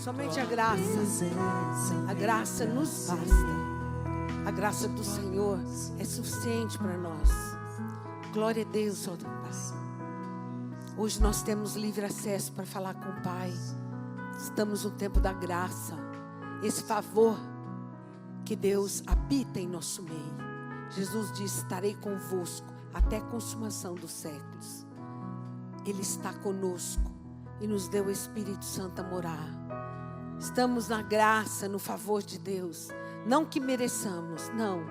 Somente a graça nos basta. A graça do Senhor é suficiente para nós. Glória a Deus, ó Pai. Hoje nós temos livre acesso para falar com o Pai. Estamos no tempo da graça. Esse favor que Deus habita em nosso meio. Jesus disse: estarei convosco até a consumação dos séculos. Ele está conosco e nos deu o Espírito Santo a morar. Estamos na graça, no favor de Deus. Não que mereçamos, não.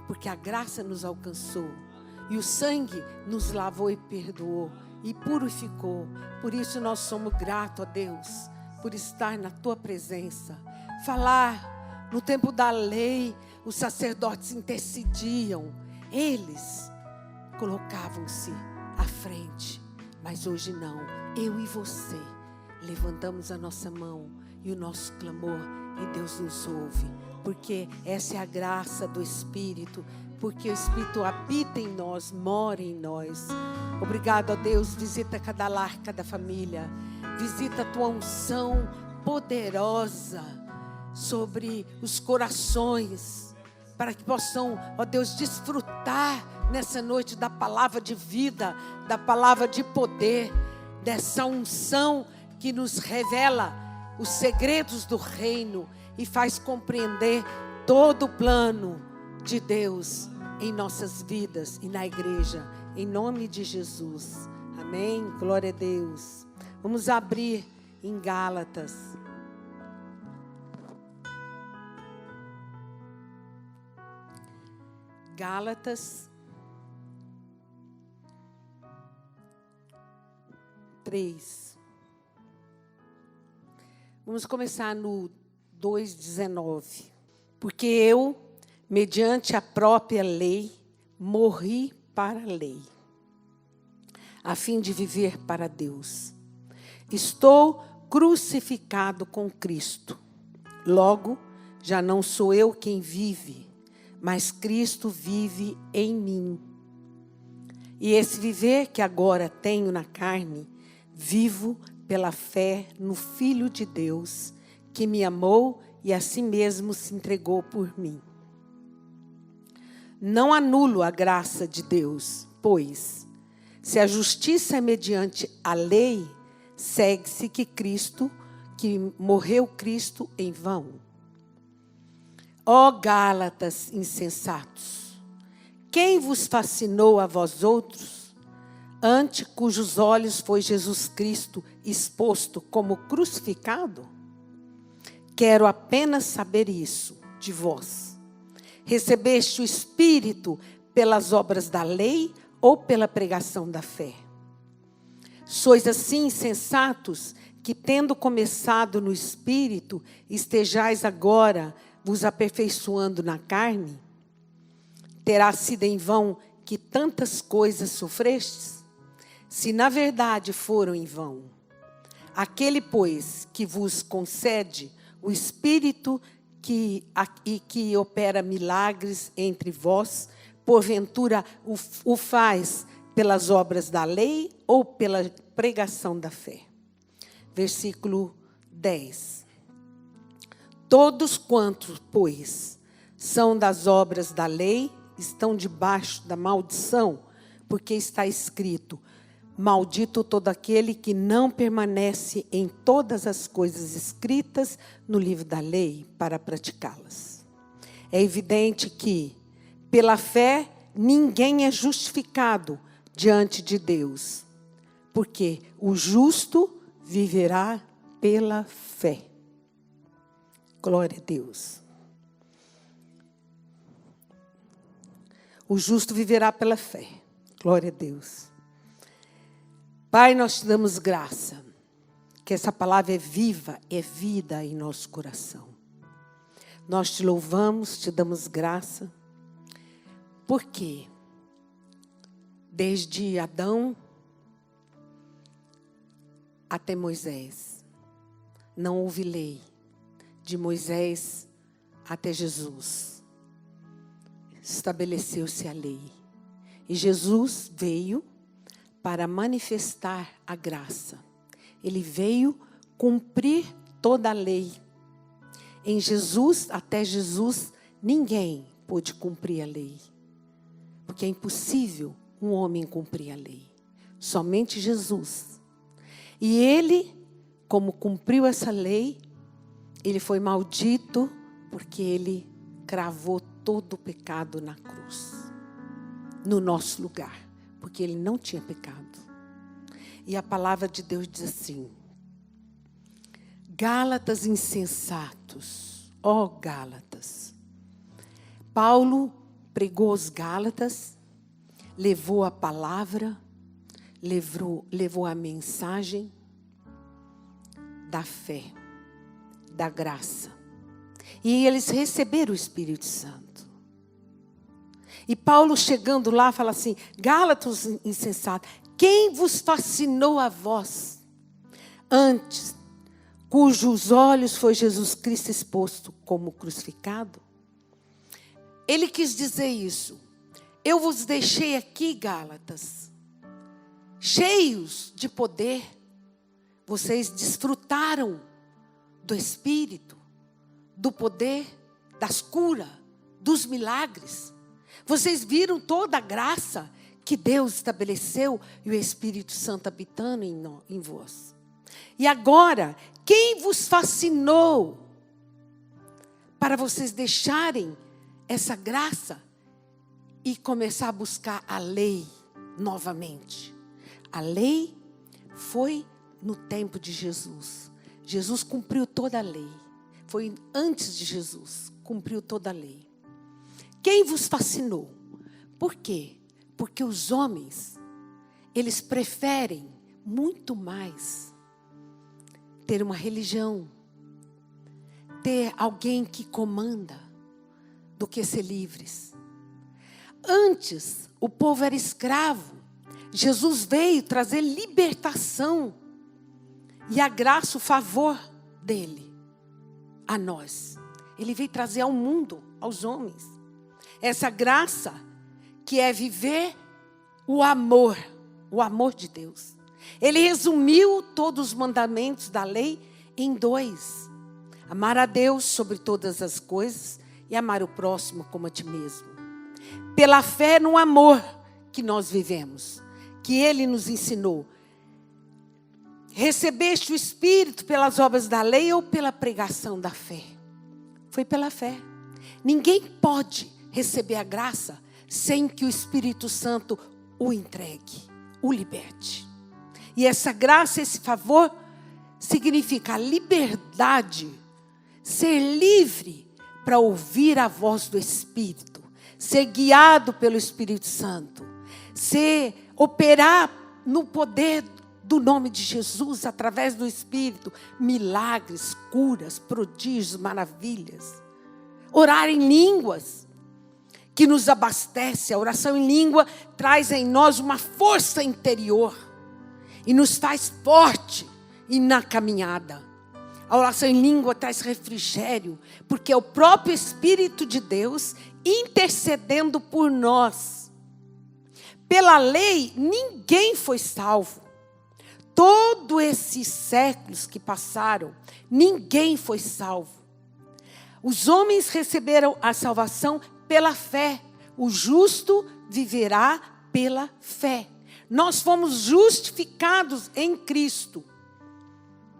Porque a graça nos alcançou. E o sangue nos lavou e perdoou. E purificou. Por isso nós somos gratos a Deus. Por estar na tua presença. Falar. No tempo da lei, os sacerdotes intercediam. Eles colocavam-se à frente. Mas hoje não. Eu e você levantamos a nossa mão e o nosso clamor, e Deus nos ouve. Porque essa é a graça do Espírito. Porque o Espírito habita em nós, mora em nós. Obrigado a Deus. Visita cada lar, cada família. Visita a tua unção poderosa sobre os corações. Para que possam, ó Deus, desfrutar nessa noite da palavra de vida, da palavra de poder, dessa unção que nos revela os segredos do reino e faz compreender todo o plano de Deus em nossas vidas e na igreja, em nome de Jesus. Amém? Glória a Deus. Vamos abrir em Gálatas. Gálatas 3. Vamos começar no 2:19. Porque eu, mediante a própria lei, morri para a lei, a fim de viver para Deus. Estou crucificado com Cristo. Logo, já não sou eu quem vive, mas Cristo vive em mim. E esse viver que agora tenho na carne, vivo pela fé no Filho de Deus, que me amou e a si mesmo se entregou por mim. Não anulo a graça de Deus, pois, se a justiça é mediante a lei, segue-se que morreu Cristo em vão. Ó Gálatas insensatos, quem vos fascinou a vós outros? Ante cujos olhos foi Jesus Cristo exposto como crucificado? Quero apenas saber isso de vós. Recebeste o Espírito pelas obras da lei ou pela pregação da fé? Sois assim insensatos que, tendo começado no Espírito, estejais agora vos aperfeiçoando na carne? Terá sido em vão que tantas coisas sofrestes? Se na verdade foram em vão. Aquele, pois, que vos concede o Espírito que opera milagres entre vós, porventura o faz pelas obras da lei ou pela pregação da fé? Versículo 10. Todos quantos, pois, são das obras da lei, estão debaixo da maldição, porque está escrito: maldito todo aquele que não permanece em todas as coisas escritas no livro da lei para praticá-las. É evidente que, pela fé, ninguém é justificado diante de Deus, porque o justo viverá pela fé. Glória a Deus. O justo viverá pela fé. Glória a Deus. Pai, nós te damos graça, que essa palavra é viva, é vida em nosso coração. Nós te louvamos, te damos graça, porque desde Adão até Moisés, não houve lei. De Moisés até Jesus, estabeleceu-se a lei. E Jesus veio para manifestar a graça. Ele veio cumprir toda a lei. Em Jesus, até Jesus, ninguém pôde cumprir a lei. Porque é impossível um homem cumprir a lei. Somente Jesus. E ele, como cumpriu essa lei, ele foi maldito porque ele cravou todo o pecado na cruz. No nosso lugar. Porque ele não tinha pecado. E a palavra de Deus diz assim: Gálatas insensatos, ó Gálatas. Paulo pregou aos Gálatas, levou a palavra, levou a mensagem da fé, da graça. E eles receberam o Espírito Santo. E Paulo chegando lá fala assim: Gálatas insensatos, quem vos fascinou a vós? Antes, cujos olhos foi Jesus Cristo exposto como crucificado? Ele quis dizer isso. Eu vos deixei aqui, Gálatas, cheios de poder. Vocês desfrutaram do Espírito, do poder, das curas, dos milagres. Vocês viram toda a graça que Deus estabeleceu e o Espírito Santo habitando em vós. E agora, quem vos fascinou para vocês deixarem essa graça e começar a buscar a lei novamente? A lei foi no tempo de Jesus. Jesus cumpriu toda a lei. Foi antes de Jesus, cumpriu toda a lei. Quem vos fascinou? Por quê? Porque os homens, eles preferem muito mais ter uma religião, ter alguém que comanda, do que ser livres. Antes, o povo era escravo. Jesus veio trazer libertação e a graça, o favor dele a nós. Ele veio trazer ao mundo, aos homens, essa graça que é viver o amor de Deus. Ele resumiu todos os mandamentos da lei em 2. Amar a Deus sobre todas as coisas e amar o próximo como a ti mesmo. Pela fé no amor que nós vivemos, que Ele nos ensinou. Recebeste o Espírito pelas obras da lei ou pela pregação da fé? Foi pela fé. Ninguém pode receber a graça sem que o Espírito Santo o entregue, o liberte. E essa graça, esse favor, significa a liberdade, ser livre para ouvir a voz do Espírito, ser guiado pelo Espírito Santo, operar no poder do nome de Jesus, através do Espírito, milagres, curas, prodígios, maravilhas. Orar em línguas, que nos abastece. A oração em língua traz em nós uma força interior e nos faz forte e na caminhada. A oração em língua traz refrigério, porque é o próprio Espírito de Deus intercedendo por nós. Pela lei, ninguém foi salvo. Todos esses séculos que passaram, ninguém foi salvo. Os homens receberam a salvação pela fé. O justo viverá pela fé. Nós fomos justificados em Cristo.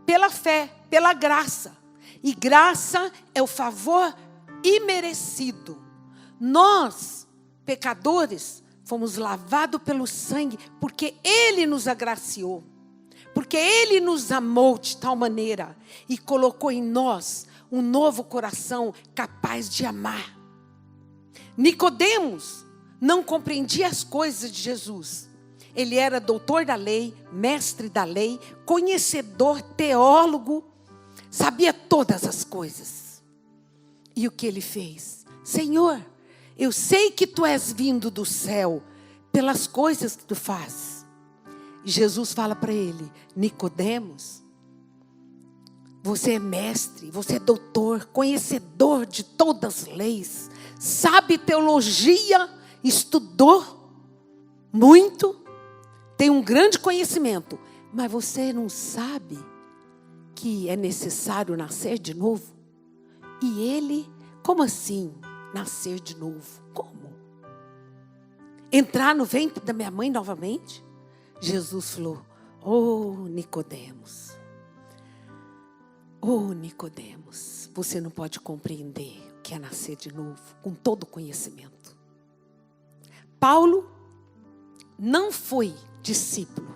Pela fé, pela graça. E graça é o favor imerecido. Nós, pecadores, fomos lavados pelo sangue porque Ele nos agraciou. Porque Ele nos amou de tal maneira e colocou em nós um novo coração capaz de amar. Nicodemos não compreendia as coisas de Jesus. Ele era doutor da lei, mestre da lei, conhecedor, teólogo, sabia todas as coisas. E o que ele fez? Senhor, eu sei que tu és vindo do céu pelas coisas que tu fazes. E Jesus fala para ele: Nicodemos, você é mestre, você é doutor, conhecedor de todas as leis, sabe teologia, estudou muito, tem um grande conhecimento, mas você não sabe que é necessário nascer de novo? E ele, como assim nascer de novo? Como? Entrar no ventre da minha mãe novamente? Jesus falou: "Oh, Nicodemos. Oh, Nicodemos, você não pode compreender o que é nascer de novo com todo o conhecimento." Paulo não foi discípulo.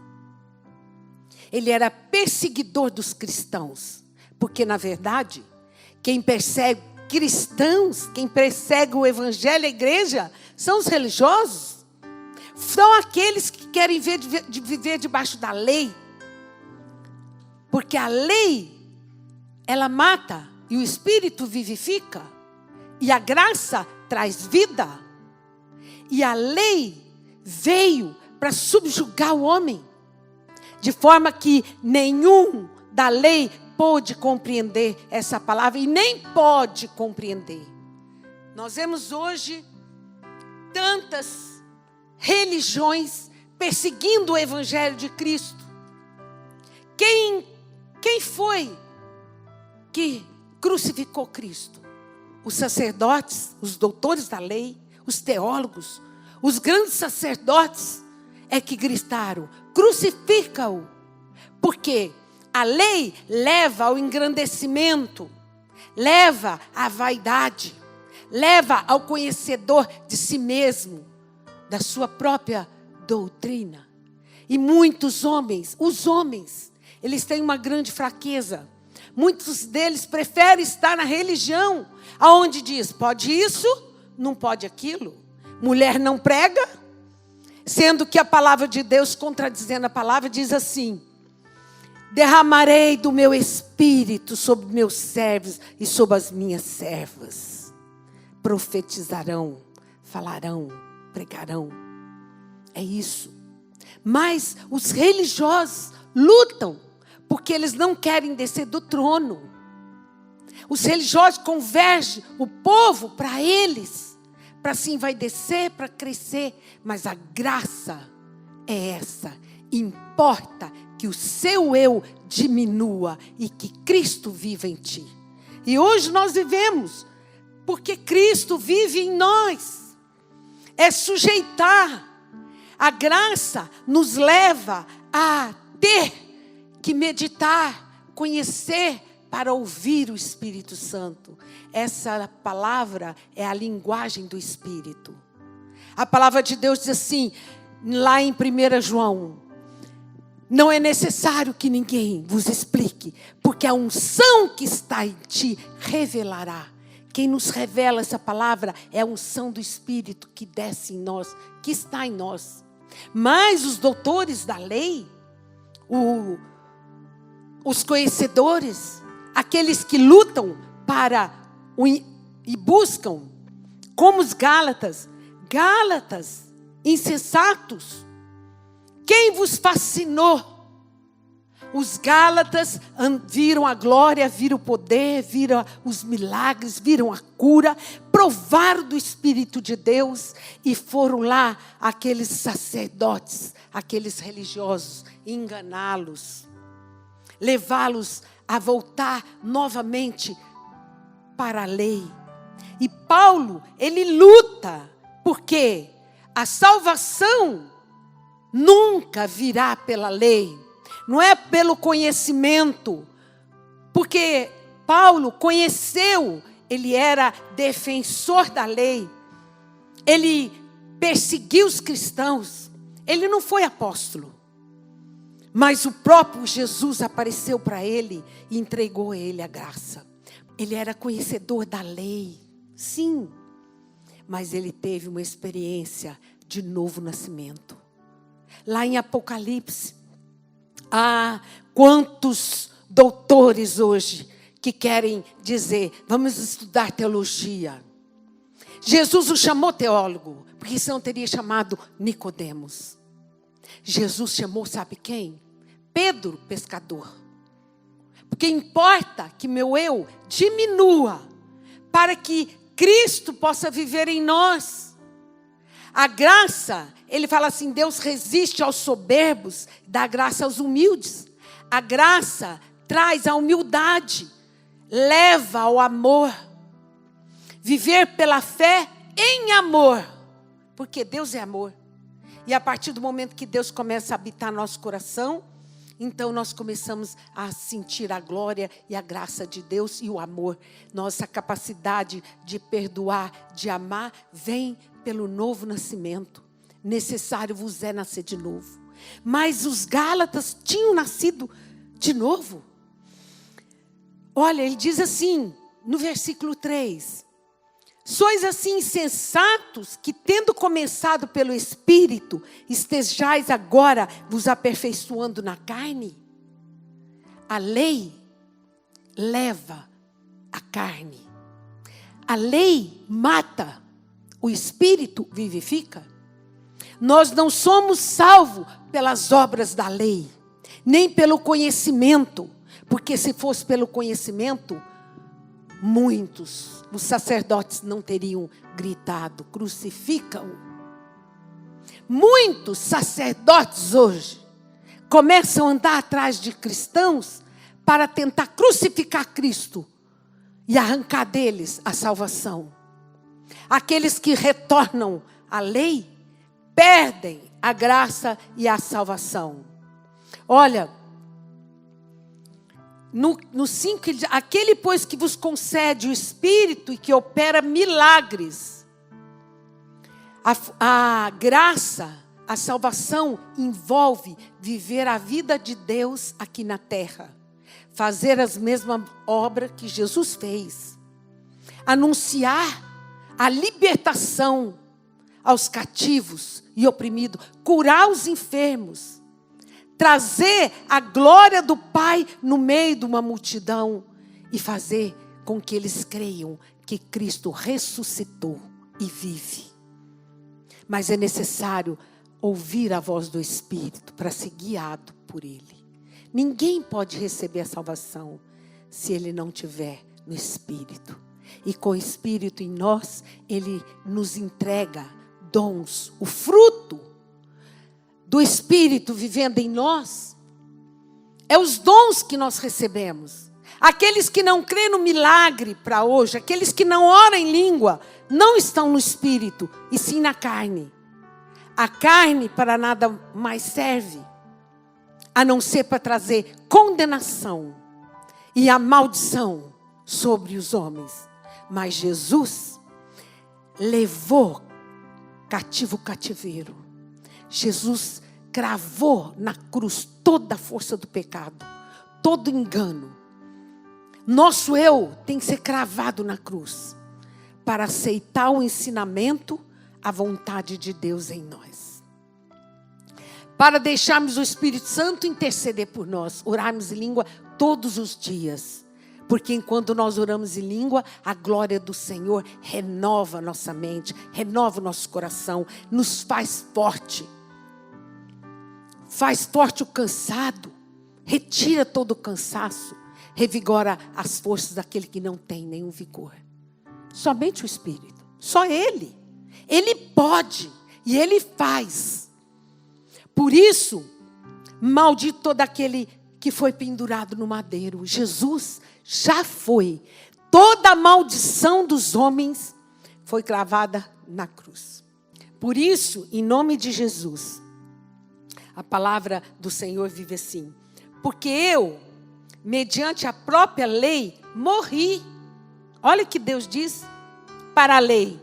Ele era perseguidor dos cristãos, porque na verdade, quem persegue cristãos, quem persegue o evangelho, a igreja, são os religiosos. São aqueles que querem viver debaixo da lei. Porque a lei, ela mata e o Espírito vivifica. E a graça traz vida. E a lei veio para subjugar o homem. De forma que nenhum da lei pôde compreender essa palavra e nem pode compreender. Nós vemos hoje tantas religiões perseguindo o evangelho de Cristo. Quem foi que crucificou Cristo? Os sacerdotes, os doutores da lei, os teólogos, os grandes sacerdotes é que gritaram: crucifica-o. Porque a lei leva ao engrandecimento, leva à vaidade, leva ao conhecedor de si mesmo, da sua própria doutrina. E muitos homens, eles têm uma grande fraqueza. Muitos deles preferem estar na religião, aonde diz: pode isso, não pode aquilo. Mulher não prega, sendo que a palavra de Deus, contradizendo a palavra, diz assim: derramarei do meu espírito sobre meus servos e sobre as minhas servas. Profetizarão, falarão, pregarão. É isso. Mas os religiosos lutam, porque eles não querem descer do trono. Os religiosos convergem o povo para eles, para assim vai descer, para crescer. Mas a graça é essa. Importa que o seu eu diminua e que Cristo viva em ti. E hoje nós vivemos porque Cristo vive em nós. É sujeitar. A graça nos leva a ter que meditar, conhecer para ouvir o Espírito Santo. Essa palavra é a linguagem do Espírito. A palavra de Deus diz assim, lá em 1 João: não é necessário que ninguém vos explique, porque a unção que está em ti revelará. Quem nos revela essa palavra é a unção do Espírito que desce em nós, que está em nós. Mas os doutores da lei, os conhecedores, aqueles que lutam e buscam, como os Gálatas, insensatos, quem vos fascinou? Os Gálatas viram a glória, viram o poder, viram os milagres, viram a cura, provaram do Espírito de Deus e foram lá aqueles sacerdotes, aqueles religiosos, enganá-los, levá-los a voltar novamente para a lei. E Paulo, ele luta, porque a salvação nunca virá pela lei. Não é pelo conhecimento, porque Paulo conheceu, ele era defensor da lei, ele perseguiu os cristãos, ele não foi apóstolo, mas o próprio Jesus apareceu para ele e entregou a ele a graça. Ele era conhecedor da lei, sim, mas ele teve uma experiência de novo nascimento. Lá em Apocalipse, quantos doutores hoje que querem dizer, vamos estudar teologia. Jesus o chamou teólogo, porque senão teria chamado Nicodemos. Jesus chamou, sabe quem? Pedro, pescador. Porque importa que meu eu diminua, para que Cristo possa viver em nós. A graça, ele fala assim, Deus resiste aos soberbos, dá graça aos humildes. A graça traz a humildade, leva ao amor. Viver pela fé em amor, porque Deus é amor. E a partir do momento que Deus começa a habitar nosso coração, então nós começamos a sentir a glória e a graça de Deus e o amor. Nossa capacidade de perdoar, de amar, vem pelo novo nascimento. Necessário vos é nascer de novo. Mas os Gálatas tinham nascido de novo. Olha, ele diz assim, no versículo 3. Sois assim insensatos, que tendo começado pelo Espírito, estejais agora vos aperfeiçoando na carne? A lei leva a carne. A lei mata, o Espírito vivifica. Nós não somos salvos pelas obras da lei, nem pelo conhecimento, porque se fosse pelo conhecimento, muitos, os sacerdotes não teriam gritado, crucifica-o. Muitos sacerdotes hoje começam a andar atrás de cristãos para tentar crucificar Cristo e arrancar deles a salvação. Aqueles que retornam à lei perdem a graça e a salvação. Olha, no 5, ele diz, aquele, pois, que vos concede o Espírito e que opera milagres. A graça, a salvação envolve viver a vida de Deus aqui na terra. Fazer as mesmas obras que Jesus fez. Anunciar a libertação aos cativos e oprimidos. Curar os enfermos. Trazer a glória do Pai no meio de uma multidão e fazer com que eles creiam que Cristo ressuscitou e vive. Mas é necessário ouvir a voz do Espírito para ser guiado por Ele. Ninguém pode receber a salvação se ele não tiver no Espírito. E com o Espírito em nós, Ele nos entrega dons, o fruto do Espírito vivendo em nós, é os dons que nós recebemos. Aqueles que não creem no milagre para hoje, aqueles que não oram em língua, não estão no Espírito, e sim na carne. A carne para nada mais serve, a não ser para trazer condenação e a maldição sobre os homens. Mas Jesus levou cativo o cativeiro. Jesus cravou na cruz toda a força do pecado, todo engano. Nosso eu tem que ser cravado na cruz para aceitar o ensinamento, a vontade de Deus em nós. Para deixarmos o Espírito Santo interceder por nós, orarmos em língua todos os dias. Porque enquanto nós oramos em língua, a glória do Senhor renova nossa mente, renova o nosso coração, nos faz forte. Faz forte o cansado, retira todo o cansaço, revigora as forças daquele que não tem nenhum vigor. Somente o Espírito, só Ele. Ele pode e Ele faz. Por isso, maldito todo aquele que foi pendurado no madeiro. Jesus já foi. Toda a maldição dos homens foi cravada na cruz. Por isso, em nome de Jesus, a palavra do Senhor vive assim. Porque eu, mediante a própria lei, morri. Olha o que Deus diz para a lei.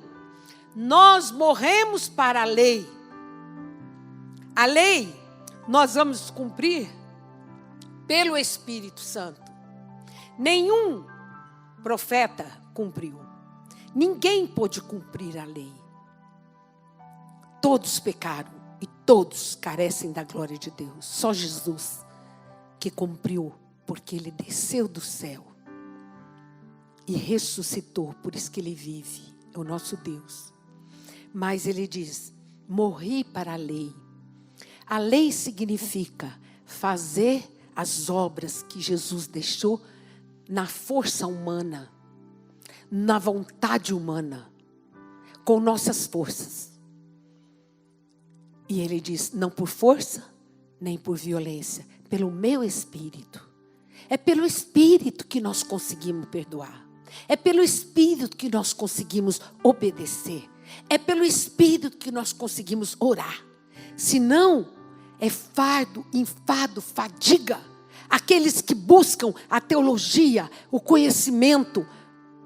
Nós morremos para a lei. A lei nós vamos cumprir pelo Espírito Santo. Nenhum profeta cumpriu. Ninguém pôde cumprir a lei. Todos pecaram e todos carecem da glória de Deus. Só Jesus que cumpriu, porque Ele desceu do céu e ressuscitou, por isso que Ele vive, é o nosso Deus. Mas Ele diz, morri para a lei. A lei significa fazer as obras que Jesus deixou na força humana, na vontade humana, com nossas forças. E Ele diz, não por força, nem por violência, pelo meu Espírito. É pelo Espírito que nós conseguimos perdoar. É pelo Espírito que nós conseguimos obedecer. É pelo Espírito que nós conseguimos orar. Senão, é fardo, enfado, fadiga. Aqueles que buscam a teologia, o conhecimento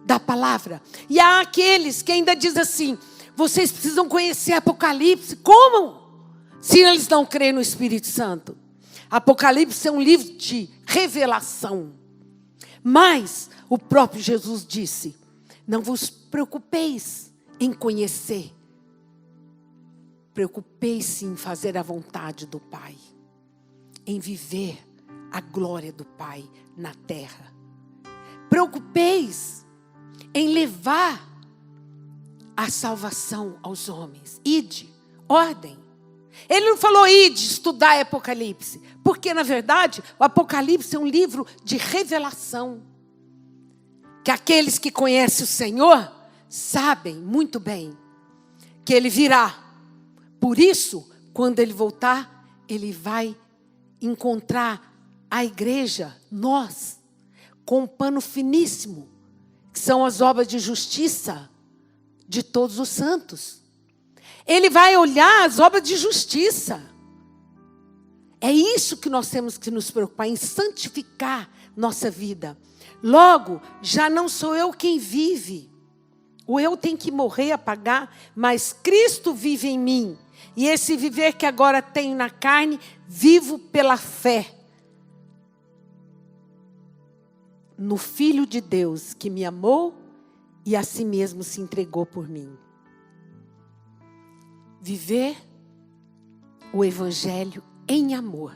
da palavra. E há aqueles que ainda dizem assim: vocês precisam conhecer Apocalipse. Como? Se eles não creem no Espírito Santo. Apocalipse é um livro de revelação. Mas o próprio Jesus disse: não vos preocupeis em conhecer. Preocupeis-se em fazer a vontade do Pai. Em viver a glória do Pai na terra. Preocupeis em levar a salvação aos homens. Ide, ordem. Ele não falou ide estudar Apocalipse, porque na verdade o Apocalipse é um livro de revelação. Que aqueles que conhecem o Senhor sabem muito bem que Ele virá. Por isso, quando Ele voltar, Ele vai encontrar a igreja, nós, com um pano finíssimo, que são as obras de justiça de todos os santos. Ele vai olhar as obras de justiça. É isso que nós temos que nos preocupar, em santificar nossa vida. Logo, já não sou eu quem vive. O eu tem que morrer, apagar, mas Cristo vive em mim. E esse viver que agora tenho na carne, vivo pela fé no Filho de Deus que me amou e a si mesmo se entregou por mim. Viver o Evangelho em amor.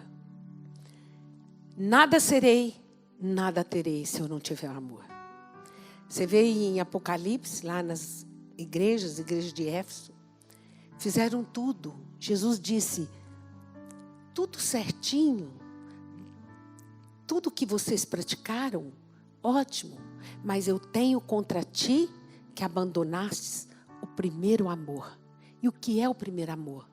Nada serei, nada terei se eu não tiver amor. Você vê em Apocalipse, lá nas igrejas de Éfeso, fizeram tudo. Jesus disse, tudo certinho, tudo que vocês praticaram, ótimo, mas eu tenho contra ti que abandonastes o primeiro amor. E o que é o primeiro amor?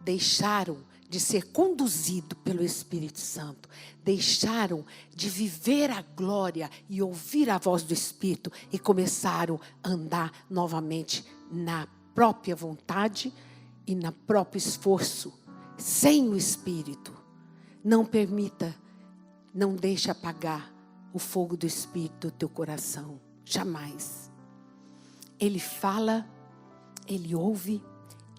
Deixaram de ser conduzido pelo Espírito Santo. Deixaram de viver a glória e ouvir a voz do Espírito. E começaram a andar novamente na própria vontade e no próprio esforço. Sem o Espírito. Não permita, não deixe apagar o fogo do Espírito do teu coração. Jamais. Ele fala, Ele ouve,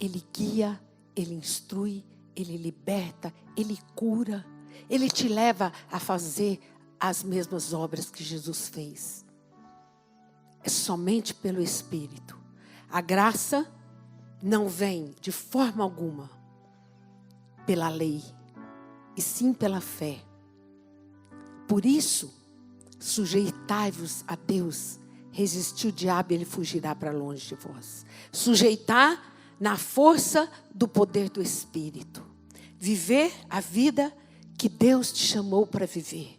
Ele guia, Ele instrui, Ele liberta, Ele cura. Ele te leva a fazer as mesmas obras que Jesus fez. É somente pelo Espírito. A graça não vem de forma alguma pela lei, e sim pela fé. Por isso, sujeitai-vos a Deus. Resistir o diabo, ele fugirá para longe de vós. Sujeitar na força do poder do Espírito. Viver a vida que Deus te chamou para viver.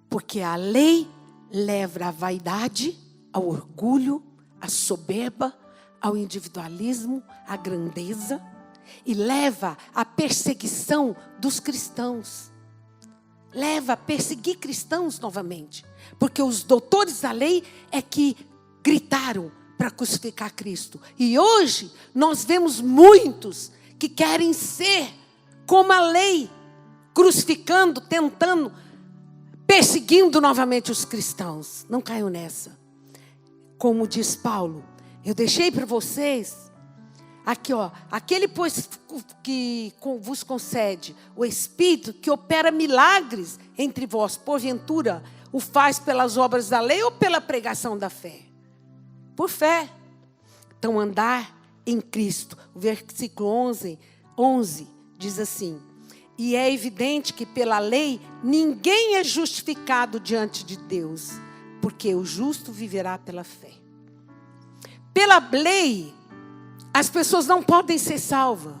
Porque a lei leva à vaidade, ao orgulho, à soberba, ao individualismo, à grandeza. E leva à perseguição dos cristãos. Leva a perseguir cristãos novamente. Porque os doutores da lei é que gritaram para crucificar Cristo. E hoje nós vemos muitos que querem ser como a lei, crucificando, tentando, perseguindo novamente os cristãos. Não caiam nessa. Como diz Paulo, eu deixei para vocês aqui, ó, aquele pois que vos concede o Espírito que opera milagres entre vós, porventura o faz pelas obras da lei ou pela pregação da fé? Por fé. Então andar em Cristo. O versículo 11 diz assim: e é evidente que pela lei ninguém é justificado diante de Deus, porque o justo viverá pela fé. Pela lei as pessoas não podem ser salvas.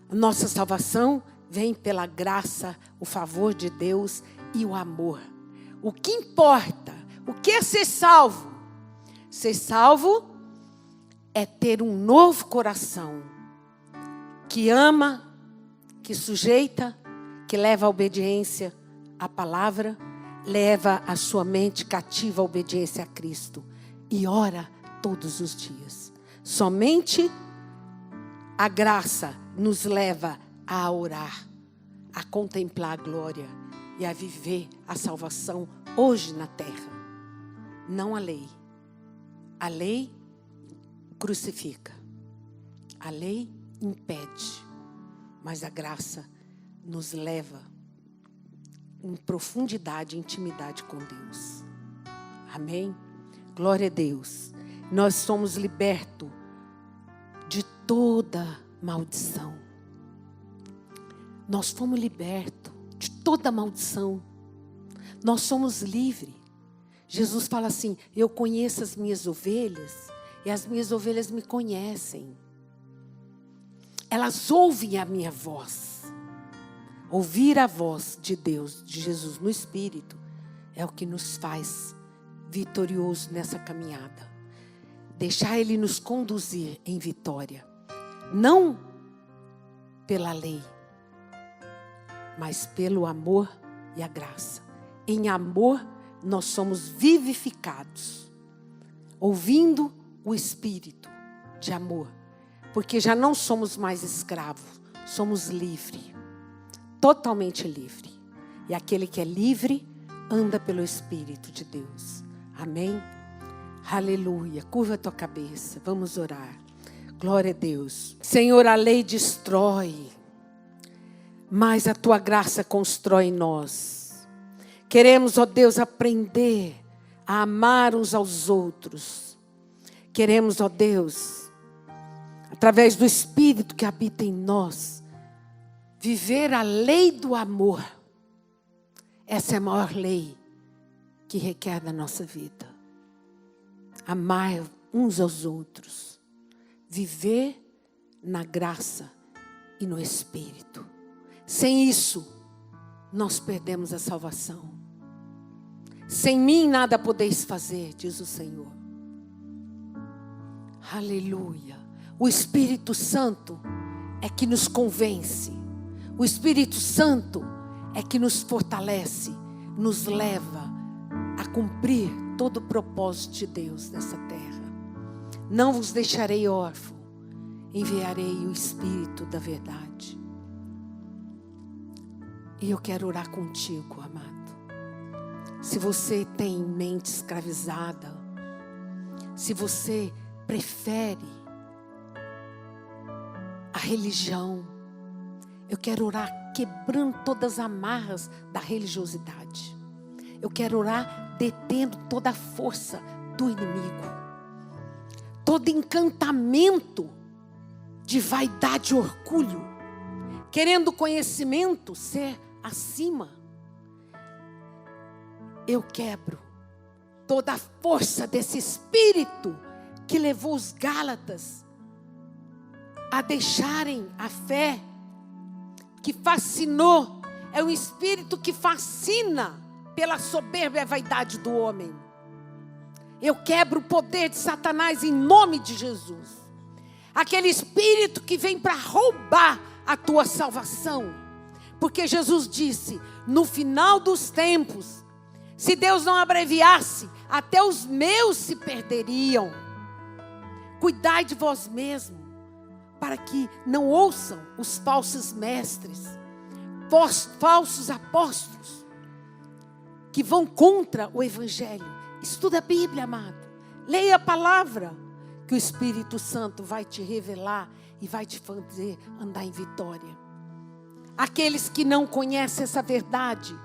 A nossa salvação vem pela graça, o favor de Deus e o amor. O que importa? O que é ser salvo? Ser salvo é ter um novo coração. Que ama, que sujeita, que leva a obediência à palavra, leva a sua mente cativa à obediência a Cristo. E ora todos os dias. Somente a graça nos leva a orar, a contemplar a glória e a viver a salvação hoje na terra. Não a lei. A lei crucifica. A lei impede. Mas a graça nos leva em profundidade, intimidade com Deus. Amém? Glória a Deus. Nós somos libertos de toda maldição. Nós fomos libertos de toda maldição. Nós somos livres. Jesus fala assim: eu conheço as minhas ovelhas e as minhas ovelhas me conhecem. Elas ouvem a minha voz. Ouvir a voz de Deus, de Jesus no Espírito, é o que nos faz vitorioso nessa caminhada. Deixar Ele nos conduzir em vitória. Não pela lei, mas pelo amor e a graça. Em amor, nós somos vivificados. Ouvindo o Espírito de amor. Porque já não somos mais escravos, somos livres. Totalmente livre. E aquele que é livre, anda pelo Espírito de Deus. Amém? Aleluia. Curva a tua cabeça. Vamos orar. Glória a Deus. Senhor, a lei destrói, mas a tua graça constrói em nós. Queremos, ó Deus, aprender a amar uns aos outros. Queremos, ó Deus, através do Espírito que habita em nós, viver a lei do amor. Essa é a maior lei que requer da nossa vida. Amar uns aos outros. Viver na graça e no Espírito. Sem isso, nós perdemos a salvação. Sem mim nada podeis fazer, diz o Senhor. Aleluia. O Espírito Santo é que nos convence. O Espírito Santo é que nos fortalece, nos leva a cumprir todo o propósito de Deus nessa terra. Não vos deixarei órfão, enviarei o Espírito da verdade. E eu quero orar contigo, amado. Se você tem mente escravizada, se você prefere a religião, eu quero orar quebrando todas as amarras da religiosidade. Eu quero orar detendo toda a força do inimigo. Todo encantamento de vaidade e orgulho. Querendo conhecimento ser acima. Eu quebro toda a força desse espírito que levou os Gálatas a deixarem a fé, que fascinou. É um espírito que fascina pela soberba e a vaidade do homem. Eu quebro o poder de Satanás em nome de Jesus. Aquele espírito que vem para roubar a tua salvação. Porque Jesus disse, no final dos tempos, se Deus não abreviasse, até os meus se perderiam. Cuidai de vós mesmos, para que não ouçam os falsos mestres, falsos apóstolos, que vão contra o Evangelho. Estuda a Bíblia, amado. Leia a palavra, que o Espírito Santo vai te revelar e vai te fazer andar em vitória. Aqueles que não conhecem essa verdade,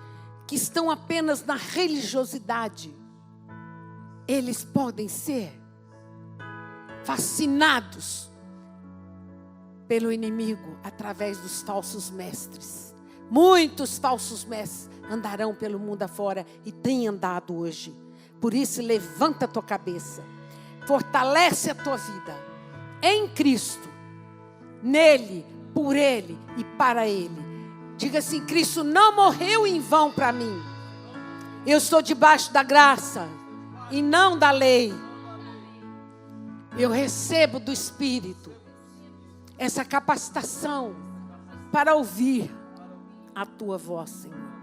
que estão apenas na religiosidade, eles podem ser fascinados pelo inimigo através dos falsos mestres. Muitos falsos mestres andarão pelo mundo afora e têm andado hoje. Por isso, levanta a tua cabeça, fortalece a tua vida em Cristo, nele, por Ele e para Ele. Diga assim: Cristo não morreu em vão para mim. Eu estou debaixo da graça e não da lei. Eu recebo do Espírito essa capacitação para ouvir a tua voz, Senhor.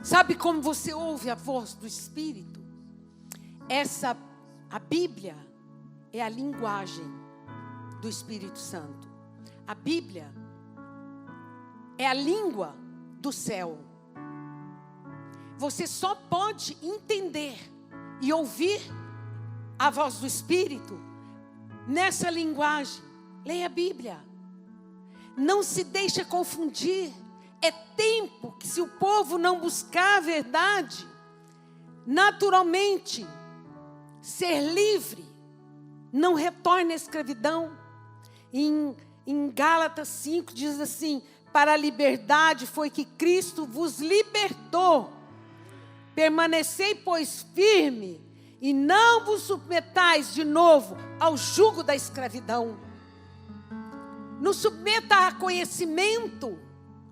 Sabe como você ouve a voz do Espírito? A Bíblia é a linguagem do Espírito Santo. A Bíblia é a língua do céu. Você só pode entender e ouvir a voz do Espírito nessa linguagem. Leia a Bíblia. Não se deixe confundir. É tempo que, se o povo não buscar a verdade, naturalmente, ser livre, não retorne à escravidão. Em Gálatas 5 diz assim: para a liberdade foi que Cristo vos libertou. Permanecei, pois, firme, e não vos submetais de novo ao jugo da escravidão. Não submeta a conhecimento,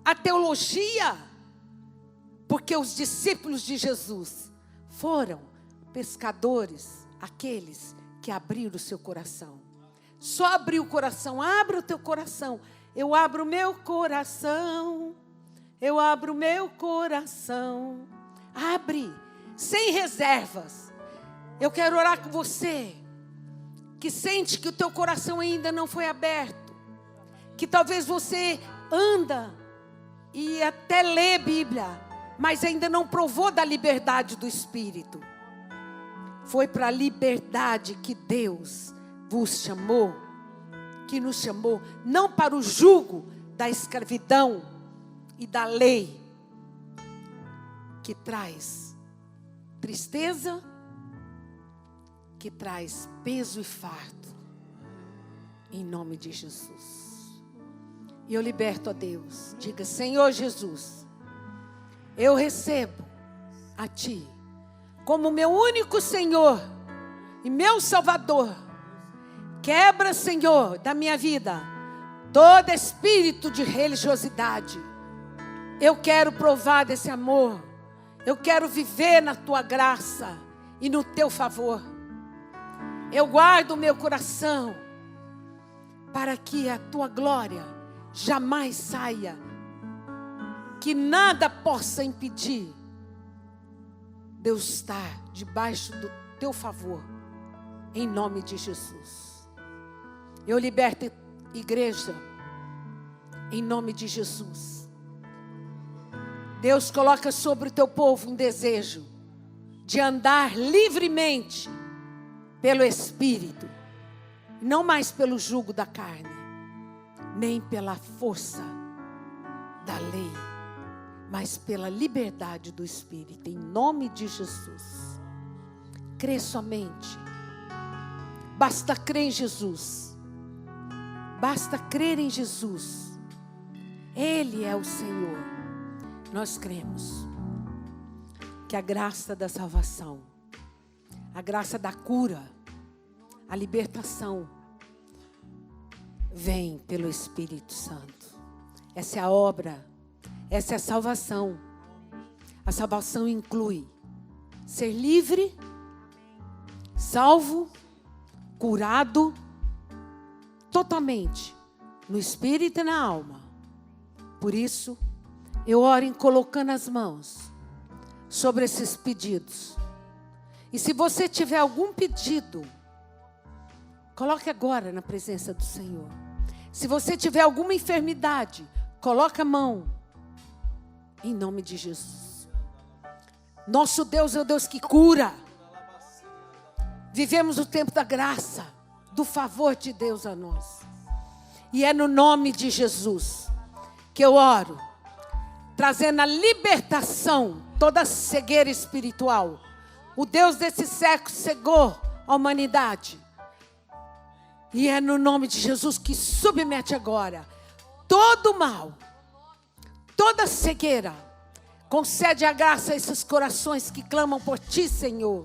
a teologia, porque os discípulos de Jesus foram pescadores, aqueles que abriram o seu coração. Só abrir o coração, abre o teu coração. Eu abro o meu coração, eu abro o meu coração. Abre, sem reservas. Eu quero orar com você, que sente que o teu coração ainda não foi aberto, que talvez você anda e até lê Bíblia, mas ainda não provou da liberdade do Espírito. Foi para a liberdade que Deus vos chamou, que nos chamou, não para o jugo da escravidão e da lei, que traz tristeza, que traz peso e fardo, em nome de Jesus. E eu liberto a Deus. Diga: Senhor Jesus, eu recebo a Ti como meu único Senhor e meu Salvador. Quebra, Senhor, da minha vida todo espírito de religiosidade. Eu quero provar desse amor. Eu quero viver na Tua graça e no Teu favor. Eu guardo o meu coração para que a Tua glória jamais saia, que nada possa impedir Deus estar debaixo do Teu favor, em nome de Jesus. Eu liberto a igreja, em nome de Jesus. Deus coloca sobre o Teu povo um desejo de andar livremente pelo Espírito, não mais pelo jugo da carne, nem pela força da lei, mas pela liberdade do Espírito, em nome de Jesus. Crê somente. Basta crer em Jesus. Basta crer em Jesus. Ele é o Senhor. Nós cremos que a graça da salvação, a graça da cura, a libertação, vem pelo Espírito Santo. Essa é a obra, essa é a salvação. A salvação inclui ser livre, salvo, curado, totalmente, no espírito e na alma. Por isso, eu oro colocando as mãos sobre esses pedidos. E se você tiver algum pedido, coloque agora na presença do Senhor. Se você tiver alguma enfermidade, coloque a mão, em nome de Jesus. Nosso Deus é o Deus que cura. Vivemos o tempo da graça, do favor de Deus a nós. E é no nome de Jesus que eu oro, trazendo a libertação, toda a cegueira espiritual. O Deus desse século cegou a humanidade. E é no nome de Jesus que submete agora todo mal, toda cegueira. Concede a graça a esses corações que clamam por Ti, Senhor.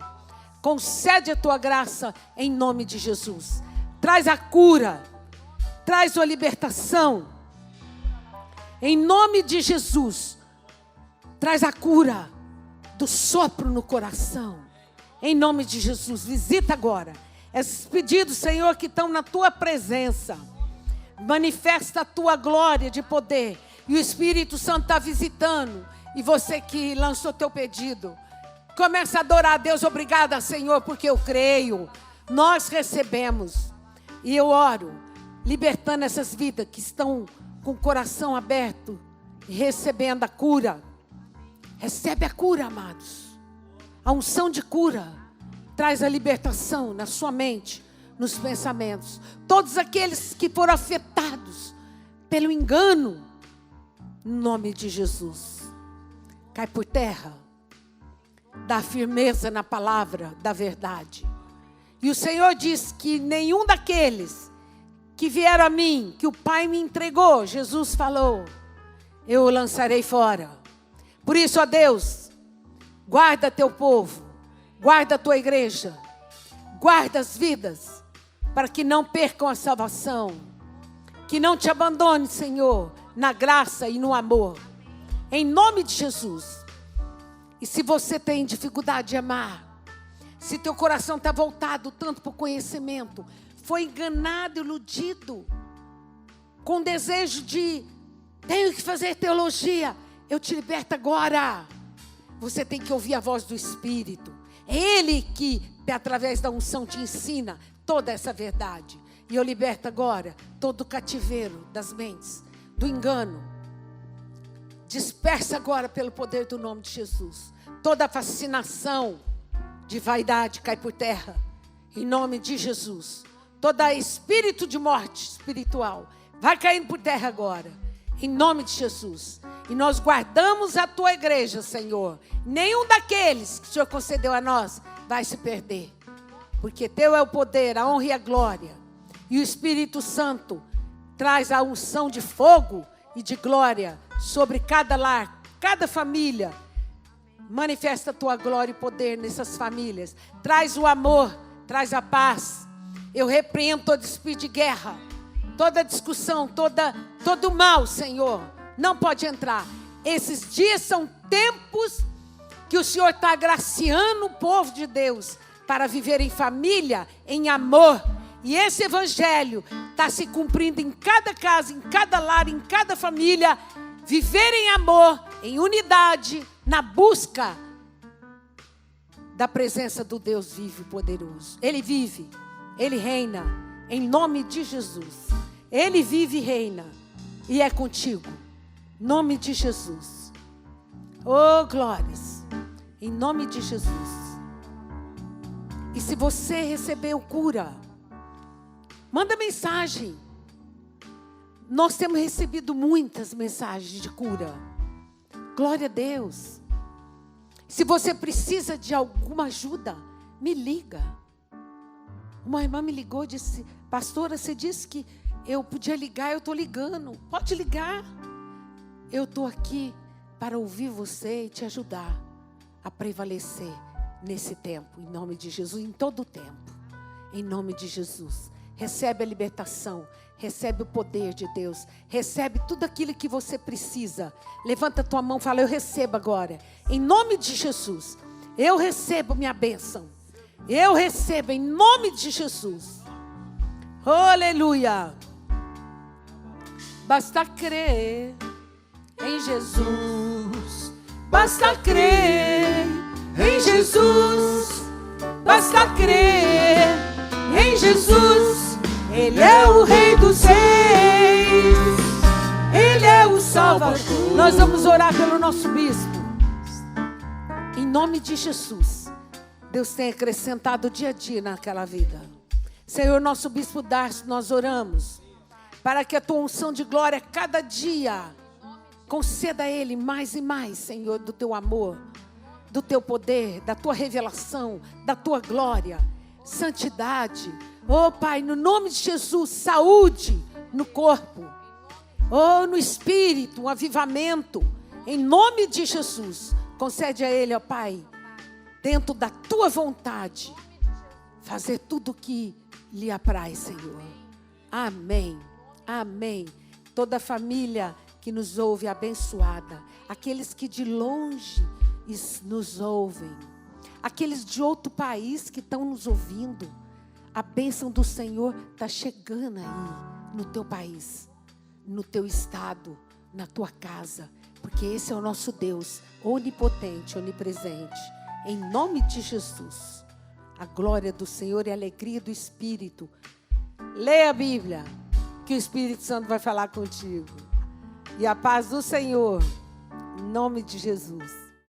Concede a Tua graça em nome de Jesus. Traz a cura, traz a libertação. Em nome de Jesus, traz a cura do sopro no coração. Em nome de Jesus, visita agora esses pedidos, Senhor, que estão na Tua presença. Manifesta a Tua glória de poder E o Espírito Santo está visitando. E você que lançou teu pedido, começa a adorar a Deus. Obrigada, Senhor, porque eu creio. Nós recebemos. E eu oro, libertando essas vidas que estão com o coração aberto e recebendo a cura. Recebe a cura, amados. A unção de cura traz a libertação na sua mente, nos pensamentos. Todos aqueles que foram afetados pelo engano, em nome de Jesus, cai por terra. Dá firmeza na palavra da verdade. E o Senhor diz que nenhum daqueles que vieram a mim, que o Pai me entregou, Jesus falou, eu o lançarei fora. Por isso, ó Deus, guarda teu povo, guarda a tua igreja, guarda as vidas, para que não percam a salvação, que não te abandone, Senhor, na graça e no amor, em nome de Jesus. E se você tem dificuldade de amar, se teu coração está voltado tanto para o conhecimento, foi enganado, iludido, com desejo de, tenho que fazer teologia, eu te liberto agora. Você tem que ouvir a voz do Espírito. É Ele que, através da unção, te ensina toda essa verdade. E eu liberto agora todo o cativeiro das mentes, do engano. Dispersa agora pelo poder do nome de Jesus. Toda a fascinação de vaidade cai por terra, em nome de Jesus. Todo espírito de morte espiritual vai caindo por terra agora, em nome de Jesus. E nós guardamos a tua igreja, Senhor. Nenhum daqueles que o Senhor concedeu a nós vai se perder, porque teu é o poder, a honra e a glória. E o Espírito Santo traz a unção de fogo e de glória sobre cada lar, cada família. Manifesta a tua glória e poder nessas famílias. Traz o amor, traz a paz. Eu repreendo todo espírito de guerra, toda discussão, todo mal, Senhor. Não pode entrar. Esses dias são tempos que o Senhor está agraciando o povo de Deus para viver em família, em amor. E esse evangelho está se cumprindo em cada casa, em cada lar, em cada família. Viver em amor, em unidade, na busca da presença do Deus vivo e poderoso. Ele vive, Ele reina, em nome de Jesus. Ele vive e reina, e é contigo, em nome de Jesus. Oh, glórias, em nome de Jesus. E se você recebeu cura, manda mensagem. Nós temos recebido muitas mensagens de cura. Glória a Deus. Se você precisa de alguma ajuda, me liga. Uma irmã me ligou e disse, pastora, você disse que eu podia ligar, eu estou ligando. Pode ligar. Eu estou aqui para ouvir você e te ajudar a prevalecer nesse tempo, em nome de Jesus, em todo o tempo, em nome de Jesus. Recebe a libertação, recebe o poder de Deus, recebe tudo aquilo que você precisa. Levanta a tua mão e fala, eu recebo agora, em nome de Jesus. Eu recebo minha bênção, eu recebo em nome de Jesus. Oh, aleluia. Basta crer em Jesus, basta crer em Jesus, basta crer em Jesus. Ele é o Rei dos Reis, Ele é o Salvador. Nós vamos orar pelo nosso bispo, em nome de Jesus. Deus tem acrescentado dia a dia naquela vida. Senhor, nosso bispo Darcio, nós oramos para que a tua unção de glória cada dia conceda a ele mais e mais, Senhor, do teu amor, do teu poder, da tua revelação, da tua glória, santidade. Oh, Pai, no nome de Jesus, saúde no corpo, oh, no espírito, um avivamento, em nome de Jesus. Concede a ele, ó Pai, dentro da tua vontade, fazer tudo o que lhe apraz, Senhor. Amém, amém. Toda a família que nos ouve abençoada, aqueles que de longe nos ouvem, aqueles de outro país que estão nos ouvindo, a bênção do Senhor está chegando aí no teu país, no teu estado, na tua casa, porque esse é o nosso Deus, onipotente, onipresente. Em nome de Jesus, a glória do Senhor e a alegria do Espírito. Leia a Bíblia, que o Espírito Santo vai falar contigo. E a paz do Senhor, em nome de Jesus.